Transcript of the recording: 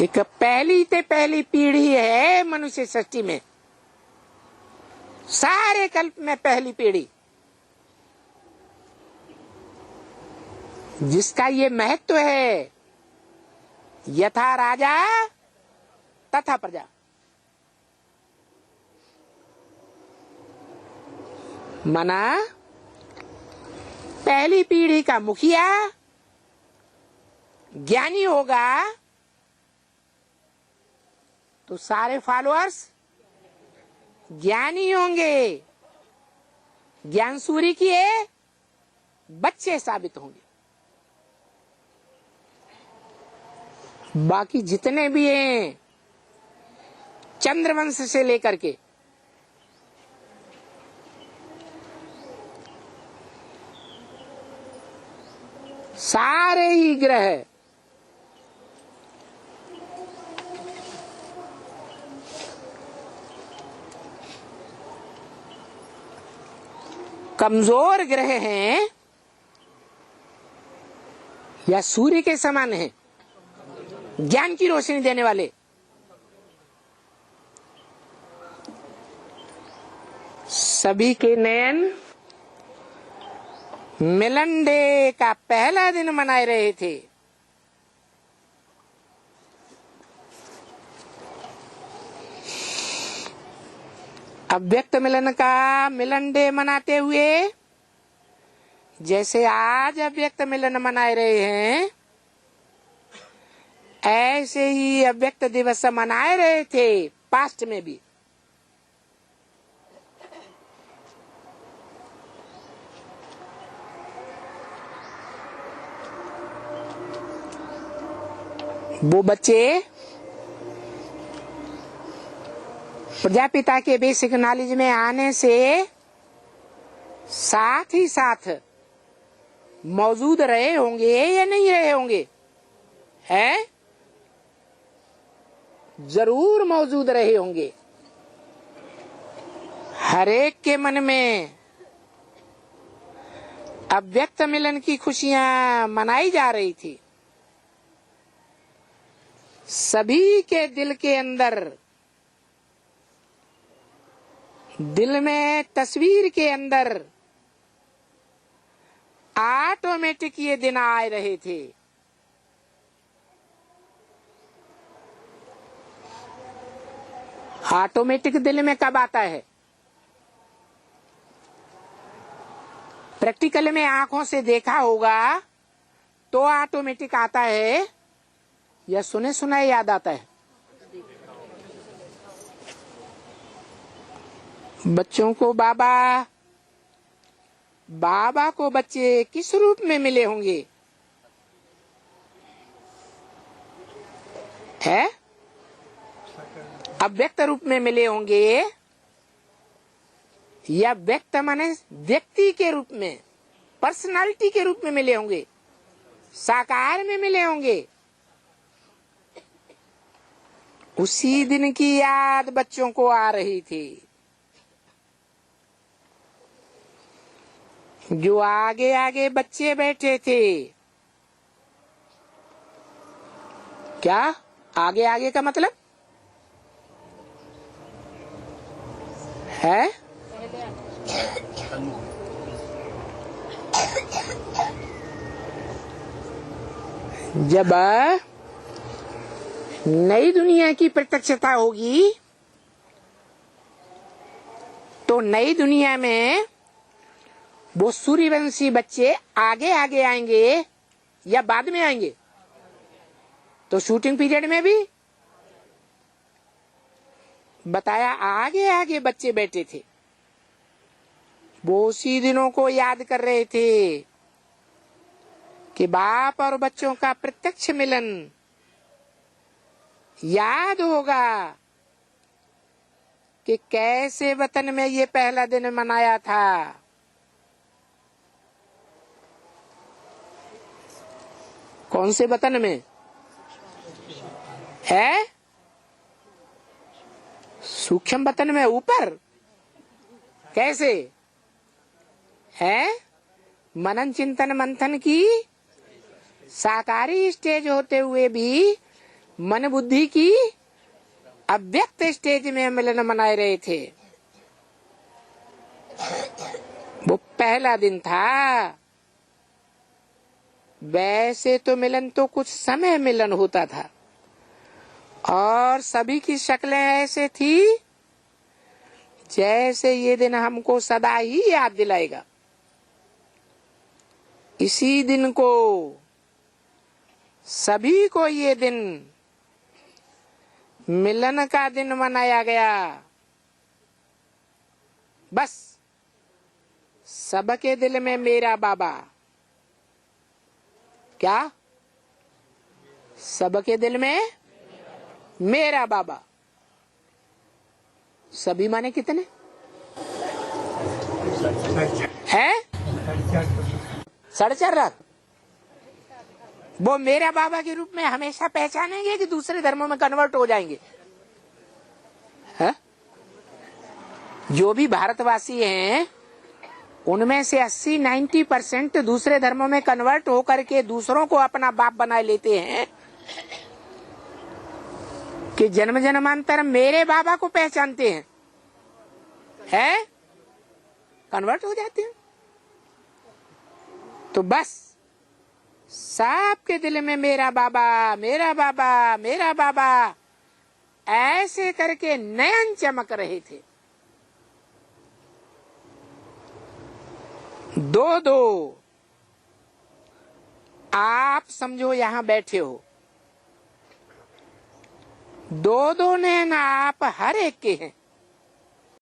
एक पहली पीढ़ी है मनुष्य सृष्टि में, सारे कल्प में पहली पीढ़ी, जिसका ये महत्व है। यथा राजा तथा प्रजा। मना पहली पीढ़ी का मुखिया ज्ञानी होगा तो सारे फॉलोअर्स ज्ञानी होंगे, ज्ञान सूर्य किए बच्चे साबित होंगे। बाकी जितने भी हैं चंद्रवंश से लेकर के सारे ही ग्रह कमजोर ग्रह हैं या सूर्य के समान हैं, ज्ञान की रोशनी देने वाले। सभी के नयन मिलन डे का पहला दिन मनाए रहे थे। अव्यक्त मिलन का मिलन डे मनाते हुए जैसे आज अव्यक्त मिलन मनाए रहे हैं, ऐसे ही अव्यक्त दिवस मनाए रहे थे पास्ट में भी। वो बच्चे प्रजापिता के बेसिक नॉलेज में आने से साथ ही साथ मौजूद रहे होंगे या नहीं रहे होंगे? हैं? जरूर मौजूद रहे होंगे। हर एक के मन में अव्यक्त मिलन की खुशियां मनाई जा रही थी। सभी के दिल के अंदर, दिल में तस्वीर के अंदर ऑटोमेटिक ये दिन आ रहे थे। ऑटोमेटिक दिल में कब आता है? प्रैक्टिकल में आंखों से देखा होगा तो ऑटोमेटिक आता है या सुने सुनाए याद आता है? बच्चों को बाबा को बच्चे किस रूप में मिले होंगे? है अव्यक्त रूप में मिले होंगे या व्यक्त माने व्यक्ति के रूप में, पर्सनालिटी के रूप में मिले होंगे, साकार में मिले होंगे। उसी दिन की याद बच्चों को आ रही थी। जो आगे आगे बच्चे बैठे थे, क्या आगे आगे का मतलब है? जब नई दुनिया की प्रत्यक्षता होगी तो नई दुनिया में वो सूर्यवंशी बच्चे आगे आगे आएंगे या बाद में आएंगे? तो शूटिंग पीरियड में भी बताया आगे आगे बच्चे बैठे थे। वो उसी दिनों को याद कर रहे थे कि बाप और बच्चों का प्रत्यक्ष मिलन याद होगा कि कैसे वतन में ये पहला दिन मनाया था। कौन से वतन में है? सूक्ष्म वतन में ऊपर। कैसे है? मनन चिंतन मंथन की साकारी स्टेज होते हुए भी मन बुद्धि की अव्यक्त स्टेज में मिलन मनाए रहे थे। वो पहला दिन था। वैसे तो मिलन तो कुछ समय मिलन होता था और सभी की शक्लें ऐसे थी जैसे ये दिन हमको सदा ही याद दिलाएगा। इसी दिन को सभी को ये दिन मिलन का दिन मनाया गया। बस सबके दिल में मेरा बाबा, क्या सबके दिल में मेरा बाबा। सभी माने कितने हैं? 4.5 लाख। वो मेरा बाबा के रूप में हमेशा पहचानेंगे कि दूसरे धर्मों में कन्वर्ट हो जाएंगे? है? जो भी भारतवासी हैं उनमें से 80-90% दूसरे धर्मों में कन्वर्ट होकर के दूसरों को अपना बाप बना लेते हैं कि जन्म जन्मांतर मेरे बाबा को पहचानते हैं, है? कन्वर्ट हो जाते हैं। तो बस सबके दिल में मेरा बाबा, मेरा बाबा, मेरा बाबा ऐसे करके नयन चमक रहे थे। दो आप समझो यहां बैठे हो, दो नयन आप हर एक के हैं।